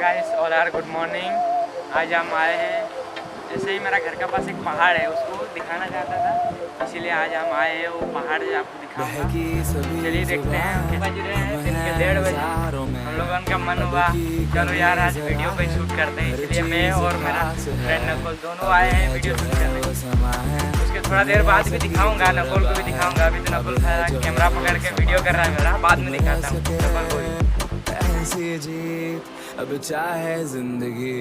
Guys और यार good morning. आज हम आए हैं, ऐसे ही मेरा घर का पास एक पहाड़ है, उसको दिखाना चाहता था, इसीलिए आज हम आए हैं। वो पहाड़ आपको दिखाऊंगा। चलिए देखते हैं। बज रहे हैं दिन के 1:30 बजे। हम लोगों का मन हुआ चलो यार आज वीडियो पे शूट करते हैं, इसलिए मैं और मेरा फ्रेंड नकुल दोनों आए हैं वीडियो शूट करने। उसके थोड़ा देर बाद भी दिखाऊंगा, नकुल को भी दिखाऊंगा। अभी तो नकुल कैमरा पकड़ के वीडियो कर रहा है मेरा, बाद में दिखाता हूँ नकुल को भी। ऐसी जीत अब चाहे जिंदगी,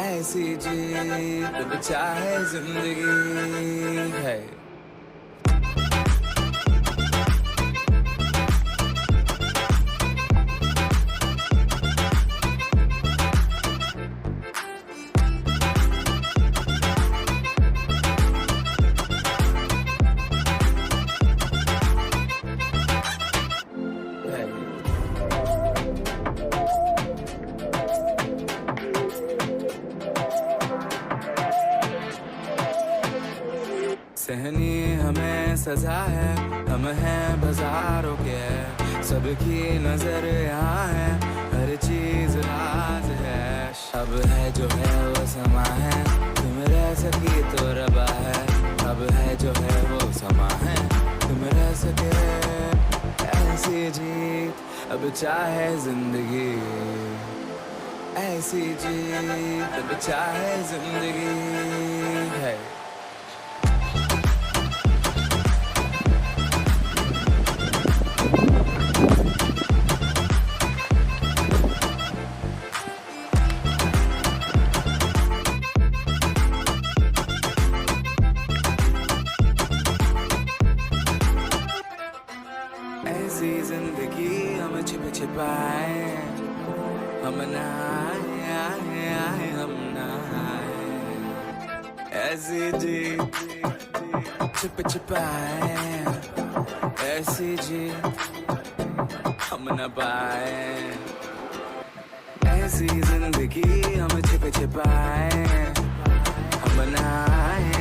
ऐसी जीत अब चाहे जिंदगी है। सहनी हमें सजा है, हम हैं बाजारों के, सबकी नजर यहाँ है, हर चीज राज है। अब है जो है वो समा है, तुम रह सकी तो रबा है। अब है जो है वो समा है, तुम रह सके। ऐसी जीत अब चाहे जिंदगी, ऐसी जीत अब चाहे जिंदगी है। ऐसी जिंदगी हम छिप छिपाए, हम नहाए हम नहाए। ऐसी जी छिप छिपाए, ऐसी जी हम न पाए। ऐसी जिंदगी हम छिप छिपाए, हम नहाए